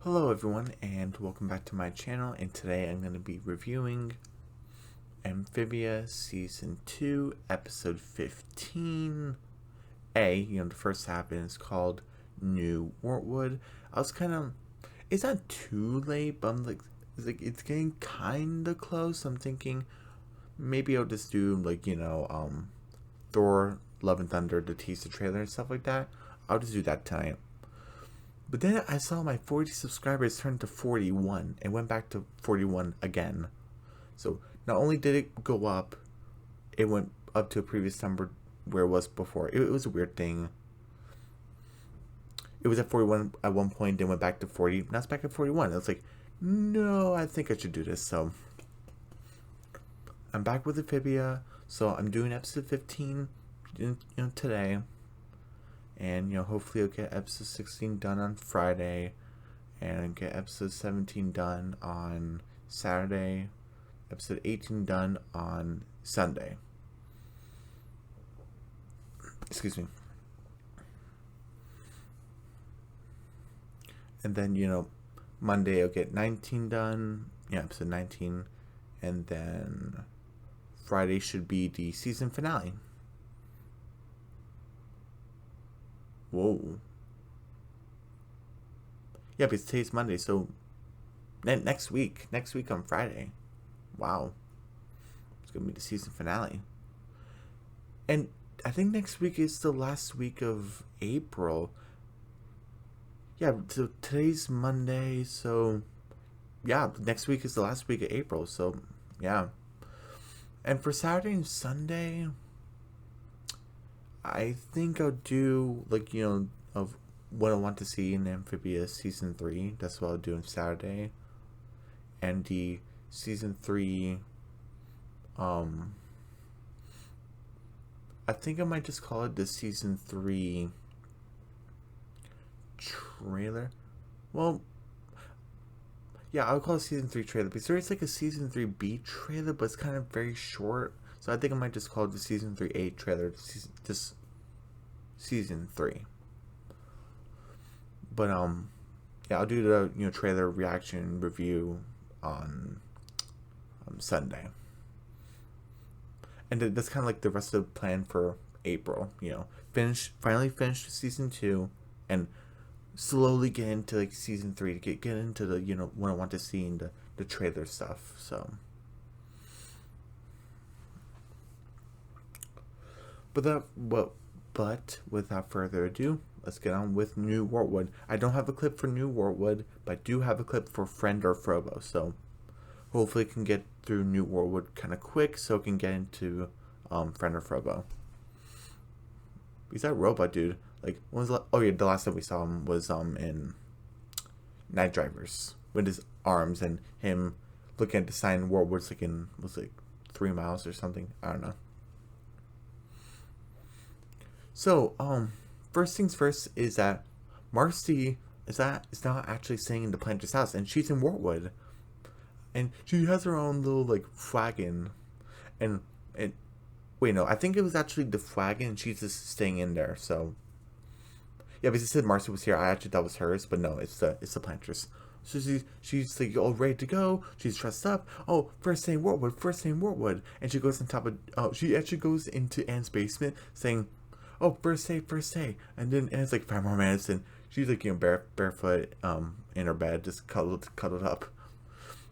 Hello everyone and welcome back to my channel, and today I'm going to be reviewing Amphibia Season 2 Episode 15. The first half, and it's called New Wartwood. I was it's not too late, but it's getting kinda close. I'm thinking maybe I'll just do Thor, Love and Thunder, the teaser trailer and stuff like that. I'll just do that tonight. But then I saw my 40 subscribers turn to 41 and went back to 41 again. So not only did it go up, it went up to a previous number where it was before. It was a weird thing. It was at 41 at one point, then went back to 40. Now it's back at 41. I was like, no, I think I should do this. So I'm back with Amphibia. So I'm doing episode 15 today. And hopefully I'll get episode 16 done on Friday, and get episode 17 done on Saturday, episode 18 done on Sunday. Excuse me. And then Monday I'll get 19 done, episode 19, and then Friday should be the season finale. Whoa. Yeah, because today's Monday, so next week on Friday. Wow. It's going to be the season finale. And I think next week is the last week of April. Yeah, so today's Monday, so yeah, next week is the last week of April, so yeah. And for Saturday and Sunday, I think I'll do of what I want to see in Amphibia Season 3. That's what I'll do on Saturday. And the Season 3, I think I might just call it the Season 3 trailer. Well, yeah, I'll call it Season 3 trailer, because there is a Season 3B trailer, but it's kind of very short. So I think I might just call it the Season 3A trailer, just Season 3. But yeah, I'll do the trailer reaction review on Sunday. And that's kind of like the rest of the plan for April. Finally finish Season 2, and slowly get into Season 3 to get into the what I want to see in the trailer stuff. So. But without further ado, let's get on with New Wartwood. I don't have a clip for New Wartwood, but I do have a clip for Friend or Frobo. So hopefully I can get through New Wartwood kind of quick, so I can get into Friend or Frobo. He's that robot dude. When was the last time we saw him was in Night Drivers with his arms and him looking at the sign. Wartwood's was 3 miles or something. I don't know. So, first things first is that Marcy is not actually staying in the planter's house, and she's in Wartwood. And she has her own little, flagon. And wait, no, I think it was actually the flagon, and she's just staying in there, so. Yeah, because it said Marcy was here, I actually thought it was hers, but no, it's the planter's. So she's all ready to go. She's dressed up. Oh, first name Wartwood. And she goes on top of, she actually goes into Anne's basement saying, oh, first day, and it's 5 more minutes, and she's barefoot in her bed, just cuddled up,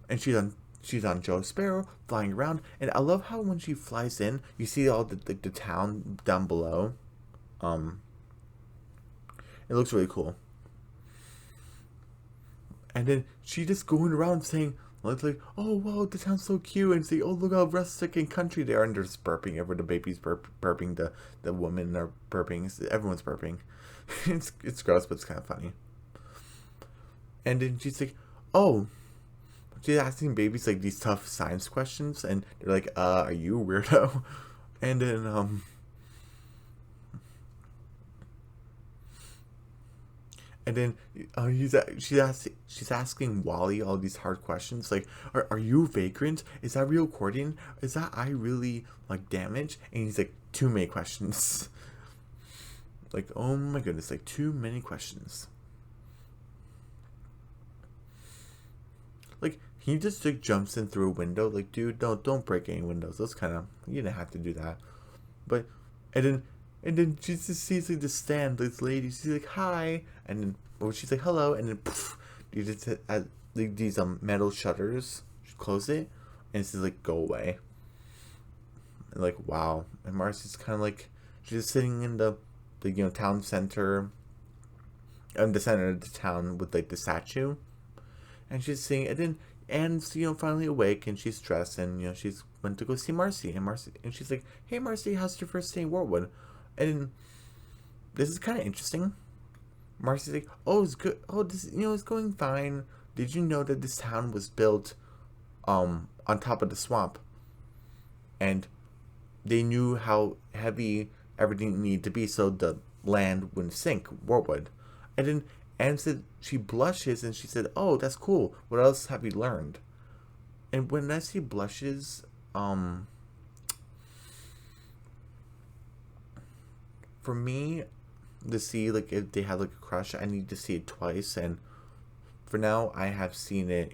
and she's on Joe Sparrow flying around. And I love how when she flies in, you see all the town down below. It looks really cool. And then she just going around saying, oh wow, the town's so cute, and say, oh look how rustic and country they are, and they're just burping. Everywhere the baby's burping, the women are burping, everyone's burping. it's gross, but it's kind of funny. And then she's oh, she's asking babies these tough science questions, and they're are you a weirdo? And then and then she's asking Wally all these hard questions, are you a vagrant? Is that real recording? Is that eye really damaged? And he's too many questions. Oh my goodness, too many questions. he just like jumps in through a window. Like, dude, don't break any windows. Those kind of, you didn't have to do that. But and then she just sees like the stand, this lady. She's like, hi, and then she's like, hello, and then poof, you just hit like these metal shutters. She close it, and it says like, go away. And like, wow. And Marcy's kind of like, she's just sitting in the town center, the center of the town with like the statue, and she's singing. And then Anne's finally awake, and she's dressed, and she's went to go see Marcy, and she's like, hey Marcy, how's your first day in Wartwood? And this is kind of interesting. Marcy's like, oh, it's good. Oh, this it's going fine. Did you know that this town was built on top of the swamp, and they knew how heavy everything needed to be so the land wouldn't sink, Wartwood. And then Anne said she blushes, and she said, oh, that's cool. What else have you learned? And when I see blushes, for me, to see like if they have like a crush, I need to see it twice. And for now, I have seen it,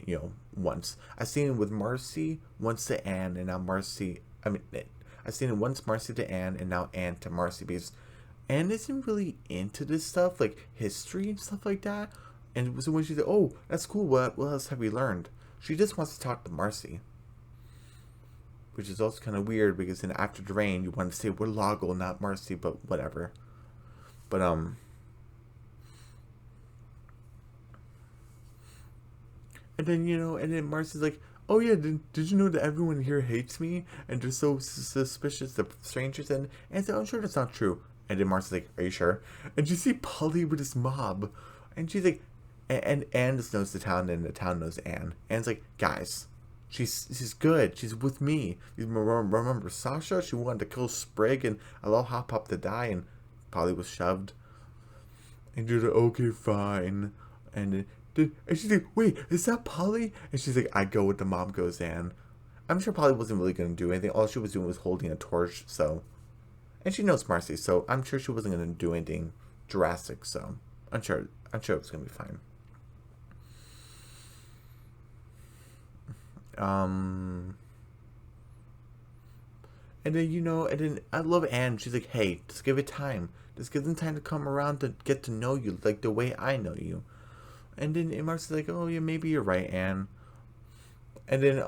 once. I've seen it with Marcy, once to Anne, and now Marcy. I've seen it once Marcy to Anne, and now Anne to Marcy, because Anne isn't really into this stuff, like history and stuff like that. And so when she said, oh, that's cool, what else have you learned? She just wants to talk to Marcy. Which is also kind of weird, because in After the Rain, you want to say we're Loggle, not Marcy, but whatever. But, and then, and then Marcy's like, oh yeah, did you know that everyone here hates me? And they're so suspicious of strangers? And Anne said, I'm sure that's not true. And then Marcy's like, are you sure? And you see Polly with this mob. And she's like, and Anne just knows the town, and the town knows Anne. Anne's like, guys, she's good. She's with me. You remember Sasha? She wanted to kill Sprig and allow Hop Pop to die, and Polly was shoved. And you're like, okay, fine. And she's like, wait, is that Polly? And she's like, I go with the mob goes, Anne. I'm sure Polly wasn't really going to do anything. All she was doing was holding a torch, so. And she knows Marcy, so I'm sure she wasn't going to do anything drastic, so. I'm sure it was going to be fine. And then, and then I love Anne. She's like, hey, just give it time. Just give them time to come around to get to know you, like the way I know you. And then Marcy's like, oh, yeah, maybe you're right, Anne. And then,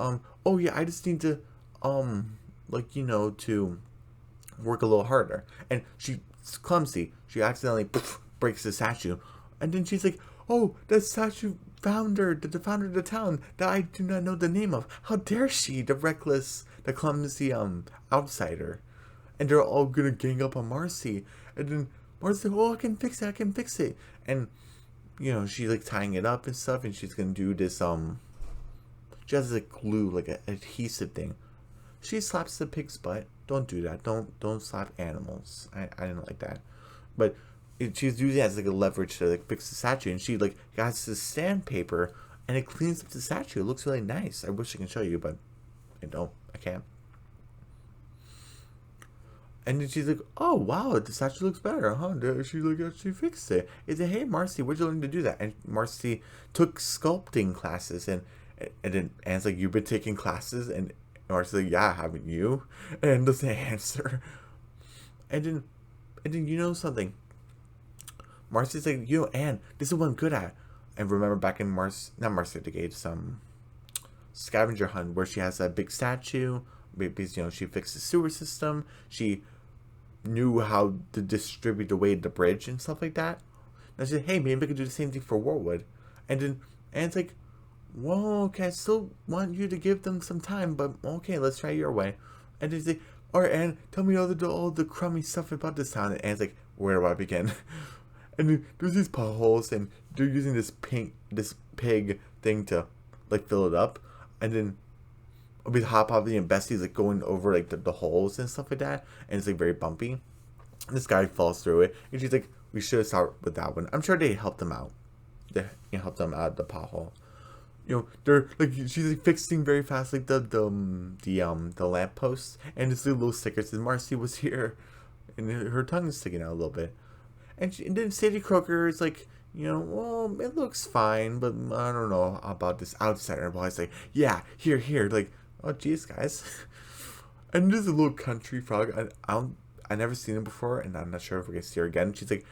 oh, yeah, I just need to, to work a little harder. And she's clumsy. She accidentally breaks the statue. And then she's like, oh, the statue founder, the founder of the town that I do not know the name of. How dare she, the reckless, the clumsy, outsider. And they're all gonna gang up on Marcy. And then Marcy's like, oh, I can fix it. And, she's like tying it up and stuff, and she's gonna do this, she has like glue, like an adhesive thing. She slaps the pig's butt. Don't do that. Don't slap animals. I didn't like that. But she's using it as like a leverage to like fix the statue, and she like has this sandpaper, and it cleans up the statue. It looks really nice. I wish I can show you, but I can't. And then she's like, oh wow, the statue looks better, huh? She fixed it. Is it, hey Marcy, where'd you learn to do that? And Marcy took sculpting classes, and then Anne's like, you've been taking classes? And Marcy's like, yeah, haven't you? And doesn't answer. And then something. Marcy's like, Anne, this is what I'm good at. And remember back in not Marcy the Gate, some scavenger hunt where she has that big statue, because she fixed the sewer system. She knew how to distribute the weight of the bridge and stuff like that. And she said, hey, maybe I could do the same thing for Wartwood. And then Anne's like, whoa, okay, I still want you to give them some time, but okay, let's try your way. And then she's like, alright, Anne, tell me all the crummy stuff about this town. And Anne's like, where do I begin? And then there's these potholes, and they're using this pig thing to like fill it up. And then with Hop Pop and Bessie's like going over like the holes and stuff like that, and it's like very bumpy. And this guy falls through it, and she's like, we should have started with that one. I'm sure they helped them out. They helped them out of the pothole. They're like, she's like fixing very fast like the lamp posts, and this little sticker says Marcy was here, and her tongue is sticking out a little bit. And then Sadie Croker is like, well, it looks fine, but I don't know about this outsider. But I was like, yeah, here, like, oh, geez, guys. And there's a little country frog. I never seen it before, and I'm not sure if we're gonna see her again. She's like,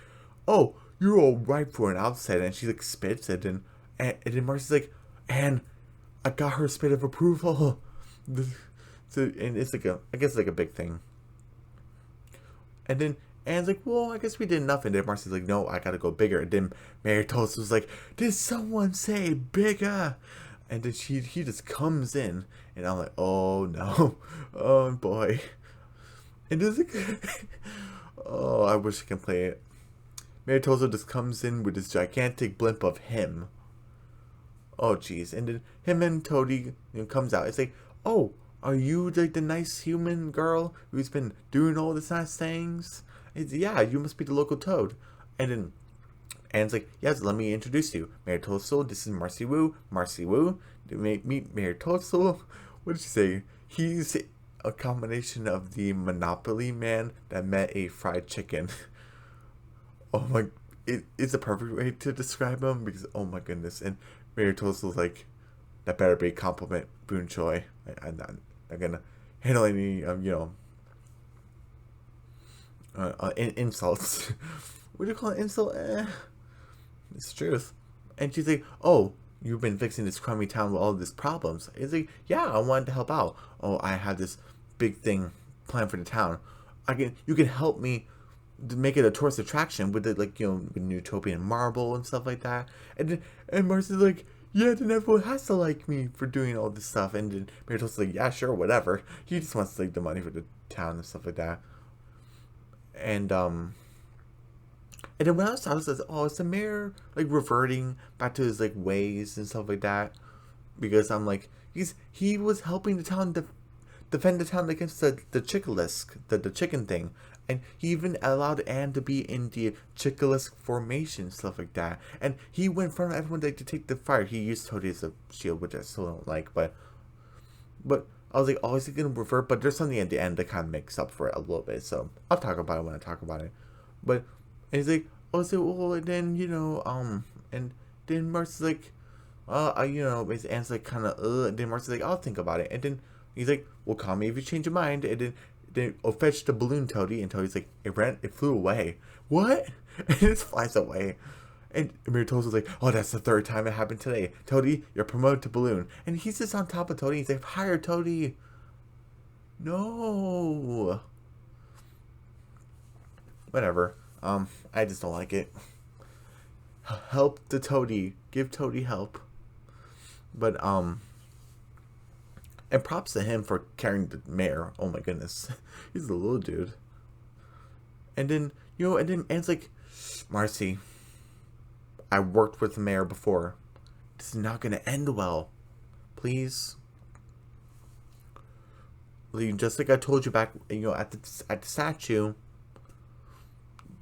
oh, you're all ripe for an outsider, and she like spits it, and then Marcy's like, and I got her spit of approval. So, and it's like I guess like a big thing. And then Anne's like, well, I guess we did enough. And then Marcy's like, no, I gotta go bigger. And then Mary Toast was like, did someone say bigger? And then he just comes in, and I'm like, oh no, oh boy. And it's like, oh, I wish I could play it. Mary Toast just comes in with this gigantic blimp of him. Oh jeez, and then him and Toadie comes out. It's like, oh, are you like the nice human girl who's been doing all these nice things? It's, yeah, you must be the local Toad. And then Anne's like, yes, let me introduce you. Mayor Toadstool, this is Marcy Woo. Marcy Woo. Meet Mayor Toadstool. What did she say? He's a combination of the Monopoly man that met a fried chicken. Oh my, it's a perfect way to describe him because, oh my goodness. And Mayor Toadstool's like, that better be a compliment, Boon Choi. I'm not gonna handle any, insults. What do you call it? Insult? It's the truth. And she's like, oh, you've been fixing this crummy town with all these problems. It's like, yeah, I wanted to help out. Oh, I have this big thing planned for the town. You can help me to make it a tourist attraction with it, like, with Utopian marble and stuff like that. And Marcy's like, yeah, then everyone has to like me for doing all this stuff. And then Myrtle's like, yeah, sure, whatever. He just wants like the money for the town and stuff like that. And then when I was oh, is the mayor like reverting back to his like ways and stuff like that? Because I'm like, he was helping the town defend the town against the Chickalisk, the chicken thing. And he even allowed Anne to be in the Chickalisk formation, stuff like that. And he went in front of everyone to take the fire. He used Toadie as a shield, which I still don't like. But I was like, oh, is he going to revert? But there's something at the end that kind of makes up for it a little bit. So I'll talk about it when I talk about it. But and he's like, oh, so, well, and then, and then Marcy's like, his Anne's like kind of, and then Marcy's like, I'll think about it. And then he's like, well, call me if you change your mind. And then fetch the balloon, Toadie, and Toadie's like, it flew away. What? And it flies away. And Mary Toast was like, oh, that's the third time it happened today. Toadie, you're promoted to balloon. And he's just on top of Toadie. He's like, hire Toadie. No. Whatever. I just don't like it. Help the Toadie. Give Toadie help. But, and props to him for carrying the mayor. Oh my goodness. He's a little dude. And then, Anne's like, Marcy, I worked with the mayor before. This is not going to end well. Please. Just like I told you back, at the statue,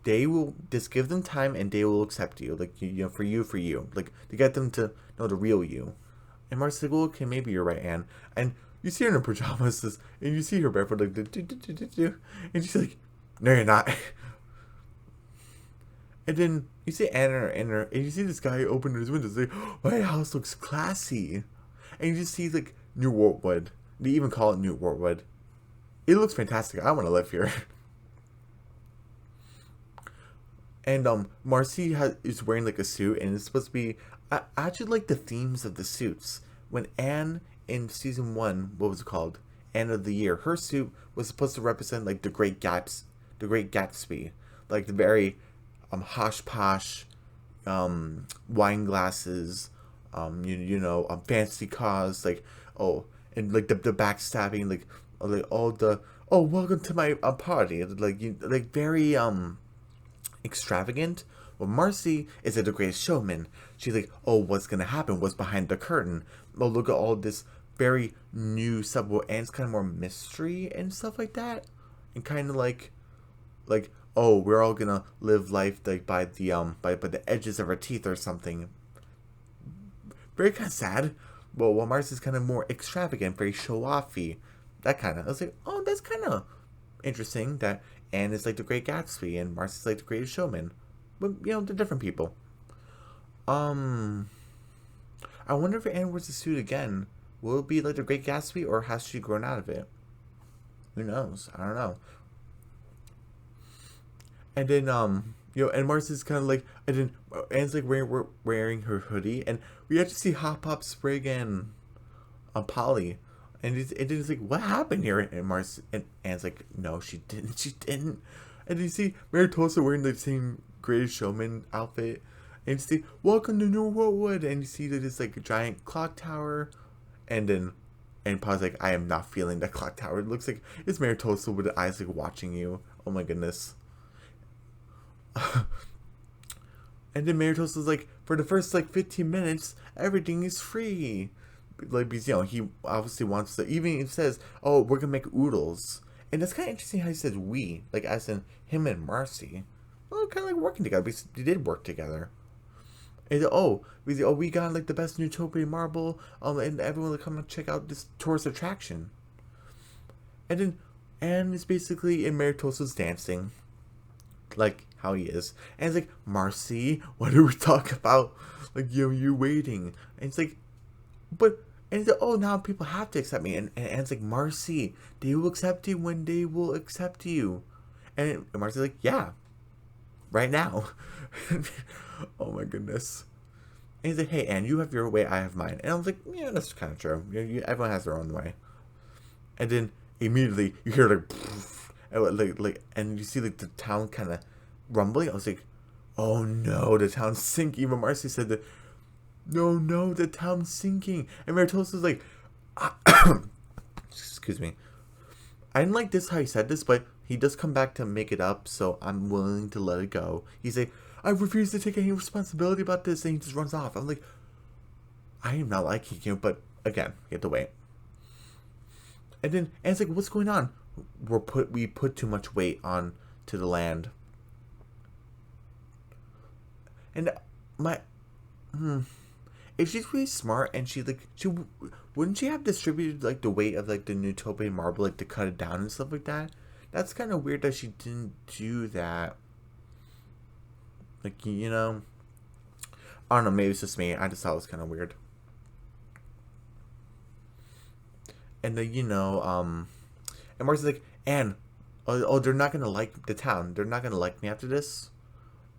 they will just give them time and they will accept you. Like, for you. Like, to get them to know the real you. And Marcy's like, well, okay, maybe you're right, Anne. And you see her in her pajamas, and you see her barefoot, like, and she's like, no, you're not. And then you see Anne and you see this guy open his windows, like, my house looks classy. And you just see, like, New Wartwood. They even call it New Wartwood. It looks fantastic. I want to live here. And Marcy is wearing like a suit, and it's supposed to be. I actually like the themes of the suits. When Anne in season 1, what was it called? Anne of the Year. Her suit was supposed to represent like the Great Gatsby, like the very hosh posh, wine glasses, fancy cars, like and like the backstabbing, like all the welcome to my party, like very extravagant. Well, Marcy is the greatest showman. She's like, oh, what's gonna happen? What's behind the curtain? Oh, look at all this very new stuff. And it's kind of more mystery and stuff like that, and kind of like, oh, we're all gonna live life like by the edges of our teeth or something. Very kind of sad. Well, while Marcy's kind of more extravagant, very show-offy, that kind of. I was like, oh, that's kind of interesting that Anne is like the Great Gatsby and Marcy's like the Greatest Showman. But, they're different people. Um, I wonder if Anne wears the suit again. Will it be like the Great Gatsby, or has she grown out of it? Who knows? I don't know. And then and Marcy's kind of like, and then Anne's like wearing her hoodie, and we actually see Hop Pop Sprig and Polly, and it's like, what happened here? And Marcy and Anne's like, no, she didn't, she didn't. And you see Mary Tulsa wearing the same Greatest Showman outfit, and you see, welcome to New Wartwood, and you see that it's like a giant clock tower, and then. And Pa's like, I am not feeling that clock tower. It looks like it's Mary Tulsa with the eyes like watching you. Oh my goodness. And then Maritos is like, for the first like 15 minutes, everything is free. Like, because, he obviously wants to, even it says, oh, we're gonna make oodles. And that's kind of interesting how he says we, like as in him and Marcy. Well, kind of like working together, because they did work together. And we got like the best Newtopia marble, and everyone will come and check out this tourist attraction. And then Anne is basically in Maritosa's dancing, like how he is, and it's like, Marcy, what do we talk about? Like, you waiting, and it's like, but and it's like, oh, now people have to accept me, and Anne's like, Marcy, they will accept you when they will accept you, and Marcy's like, yeah, right now. Oh my goodness. And he's like, hey, Anne, you have your way, I have mine. And I was like, yeah, that's kind of true. Everyone has their own way. And then immediately you hear like, poof, and you see like the town kind of rumbling. I was like, oh no, the town's sinking. Even Marcy said that, no, the town's sinking. And Maritos was like, excuse me. I didn't like this how he said this, but he does come back to make it up, so I'm willing to let it go. He's like, I refuse to take any responsibility about this, and he just runs off. I'm like, I am not liking you, but again, you have to wait. And then Anne's like, what's going on? We put too much weight on to the land. And if she's really smart and wouldn't she have distributed like the weight of like the Newtopian marble, like to cut it down and stuff like that? That's kind of weird that she didn't do that. Like, I don't know, maybe it's just me. I just thought it was kind of weird. And then, and Marcy's like, Anne, they're not going to like the town. They're not going to like me after this.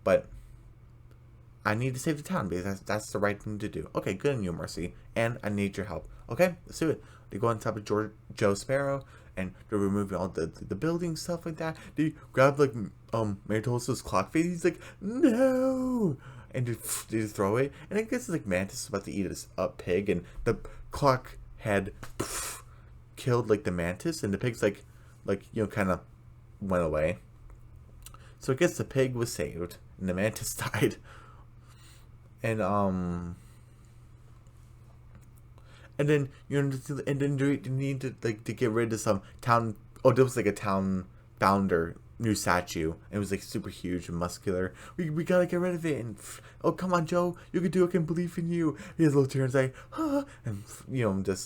But I need to save the town because that's the right thing to do. Okay, good on you, Marcy. And I need your help. Okay, let's do it. They go on top of Joe Sparrow, and they're removing all the building stuff like that. They grab like Mary Tulsa's clock face. He's like, no, and they just throw it. And I guess it's like Mantis is about to eat a pig, and the clock head killed like the Mantis, and the pig's like kind of went away. So I guess the pig was saved, and the Mantis died. And then and then you need to like to get rid of some town. Oh, there was like a town founder new statue. And it was like super huge and muscular. We gotta get rid of it. And oh, come on, Joe, you can do it. I can believe in you. He has little turns like, huh, and just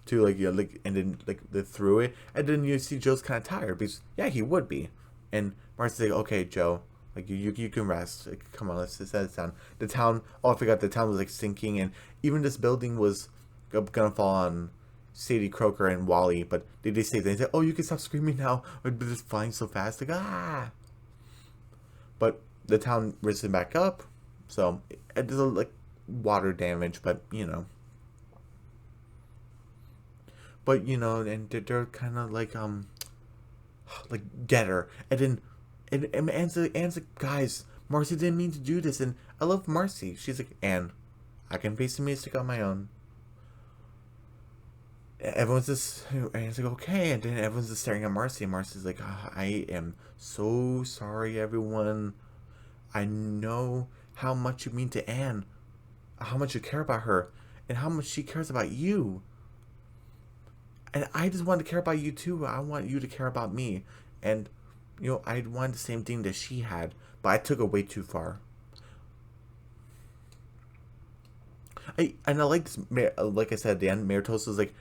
to like and then like they threw it. And then you see Joe's kind of tired because yeah, he would be. And Marcy's like, okay, Joe. Like, you can rest. Like, come on, let's set it down. The town, I forgot, the town was, like, sinking, and even this building was gonna fall on Sadie Croker and Wally, but they saved it. They said, oh, you can stop screaming now. But it's flying so fast, like, ah! But the town risen back up, so there's, like, water damage, but, But, and they're kind of, like, get her. And then, and Anne's like, guys, Marcy didn't mean to do this, and I love Marcy. She's like, Anne, I can face the music on my own. Everyone's just, Anne's like, okay, and then everyone's just staring at Marcy, and Marcy's like, I am so sorry, everyone. I know how much you mean to Anne, how much you care about her, and how much she cares about you. And I just want to care about you too. I want you to care about me, and I wanted the same thing that she had, but I took it way too far. I like this, like I said at the end, Maritos was like,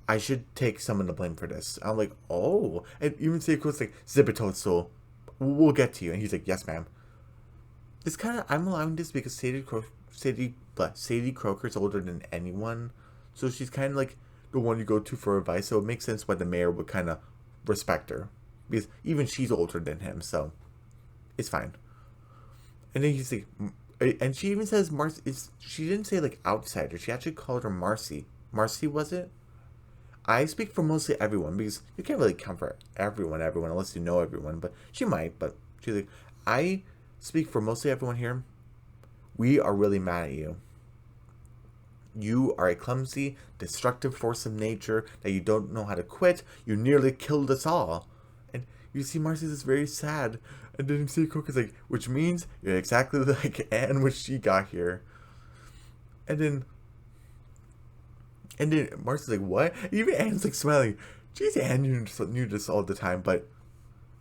I should take some of the blame for this. I'm like, oh, and even Seiko's like, Zibitoso, we'll get to you. And he's like, yes, ma'am. It's kind of, I'm allowing this because Sadie Croker's older than anyone, so she's kind of like the one you go to for advice. So it makes sense why the mayor would kind of respect her, because even she's older than him, so it's fine. And then he's like, and she even says Marcy. She didn't say like outsider. She actually called her Marcy. Marcy, was it? I speak for mostly everyone because you can't really count for everyone unless you know everyone. But she might. But she's like, I speak for mostly everyone here. We are really mad at you. You are a clumsy, destructive force of nature that you don't know how to quit. You nearly killed us all. And you see Marcy is very sad. And then you see Cook like, which means you're exactly like Anne when she got here. And then Marcy's like, what? Even Anne's like smiling. Geez, Anne knew this all the time, but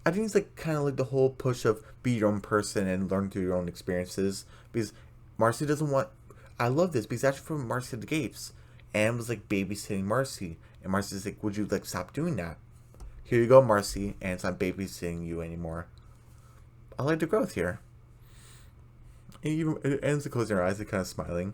I think it's like kind of like the whole push of be your own person and learn through your own experiences. Because Marcy doesn't want. I love this because actually from Marcy the Gates, Anne was like babysitting Marcy, and Marcy's like, would you like stop doing that? Here you go, Marcy, and it's not babysitting you anymore. I like the growth here. And even Anne's like closing her eyes, like kind of smiling.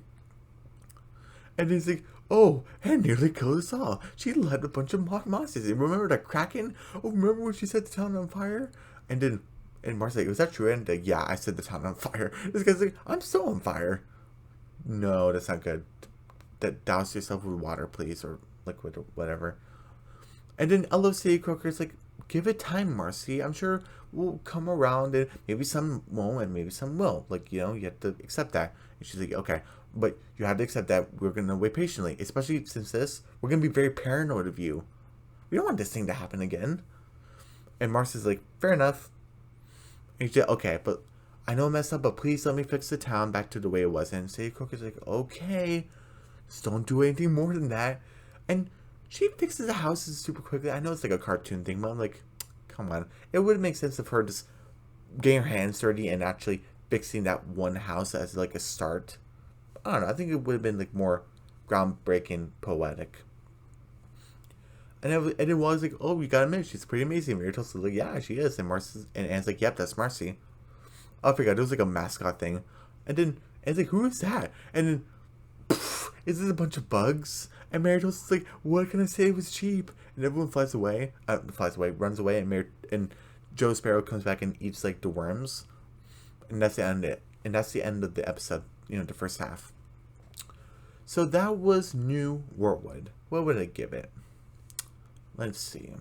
And he's like, oh, Anne nearly killed us all. She led a bunch of monsters. And remember the Kraken? Oh, remember when she set the town on fire? And Marcy's like, was that true? And like, yeah, I set the town on fire. This guy's like, I'm still on fire. No, that's not good. Douse yourself with water, please, or liquid or whatever. And then LOC Croker's like, give it time, Marcy. I'm sure we'll come around, and maybe some won't, and maybe some will. Like, you have to accept that. And she's like, okay, but you have to accept that we're going to wait patiently, especially since we're going to be very paranoid of you. We don't want this thing to happen again. And Marcy's like, fair enough. And she's like, okay, but I know I messed up, but please let me fix the town back to the way it was. And Sadie Croker's like, okay, just don't do anything more than that. And she fixes the houses super quickly. I know it's like a cartoon thing, but I'm like, come on. It would make sense of her just getting her hands dirty and actually fixing that one house as like a start. I don't know. I think it would have been like more groundbreaking, poetic. And it was like, oh, you gotta admit, she's pretty amazing. Miracle's like, yeah, she is. And Anne's like, yep, that's Marcy. Oh, I forgot. It was like a mascot thing. And then Anne's like, who is that? And then, poof, is this a bunch of bugs? And Marigold's like, what can I say? It was cheap. And everyone runs away. And Joe Sparrow comes back and eats like the worms. And that's the end of it. And that's the end of the episode, the first half. So that was New Wartwood. What would I give it? Let's see.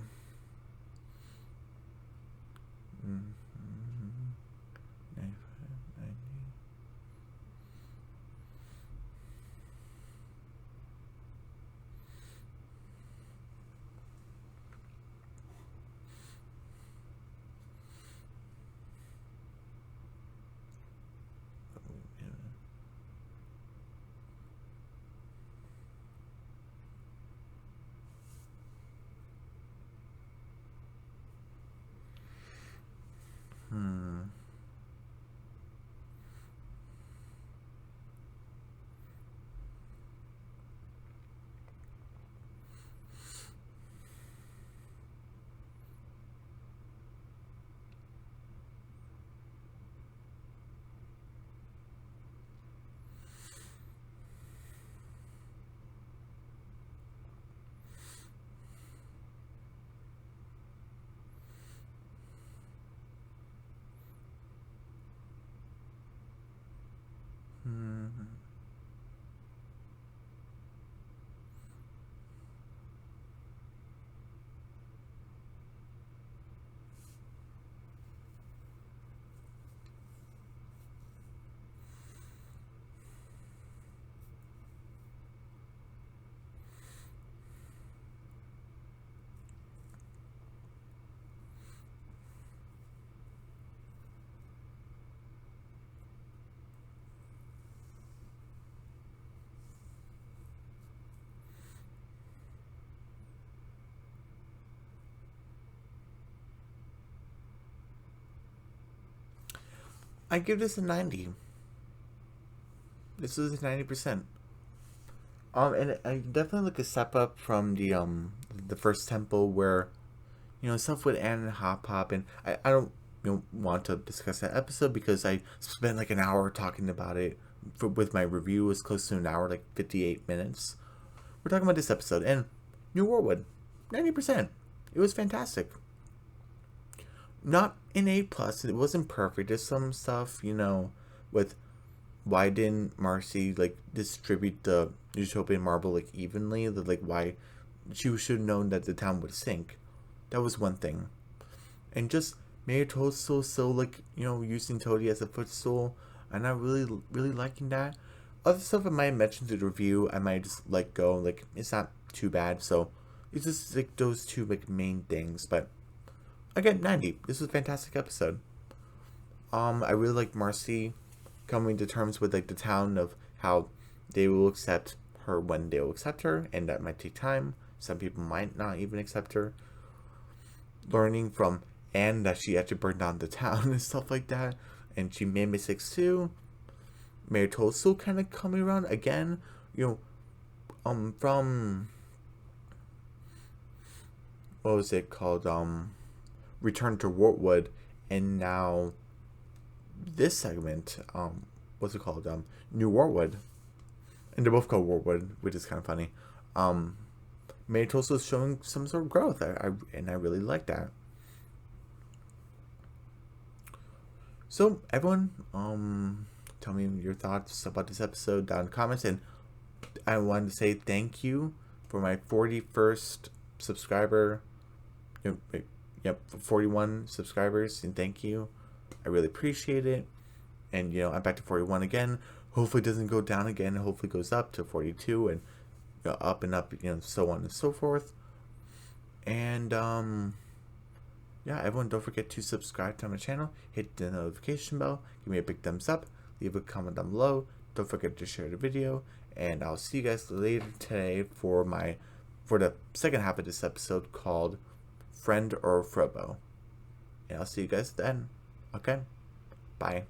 I give this a 90. This is 90%. And I definitely like a step up from the first temple where, stuff with Anne and Hop Hop, and I don't want to discuss that episode, because I spent like an hour talking about it. With my review, it was close to an hour, like 58 minutes. We're talking about this episode, and New Wartwood, 90%. It was fantastic. Not an A+, it wasn't perfect. There's some stuff, with why didn't Marcy, like, distribute the utopian marble, like, evenly? Like, why she should have known that the town would sink. That was one thing. And just Mayor Toadstool still, like, using Toadie as a footstool. I'm not really liking that. Other stuff I might have mentioned in the review, I might just let go. Like, it's not too bad. So, it's just, like, those two, like, main things. But, again, 90. This was a fantastic episode. I really like Marcy coming to terms with, like, the town of how they will accept her when they will accept her. And that might take time. Some people might not even accept her. Learning from Anne that she actually burned down the town and stuff like that. And she made mistakes too. Mayor Toadstool kind of coming around again. From... what was it called? Return to Wartwood. And now this segment, what's it called? New Wartwood. And they're both called Wartwood, which is kind of funny. Mayor Toadstool is showing some sort of growth. I really like that. So, everyone, tell me your thoughts about this episode down in the comments. And I wanted to say thank you for my 41st subscriber. Yep, 41 subscribers. And thank you. I really appreciate it. And, I'm back to 41 again. Hopefully it doesn't go down again. Hopefully it goes up to 42 and up and up, so on and so forth. And, yeah, everyone, don't forget to subscribe to my channel, hit the notification bell, give me a big thumbs up, leave a comment down below, don't forget to share the video, and I'll see you guys later today for the second half of this episode called Friend or Frobo. And I'll see you guys then. Okay? Bye.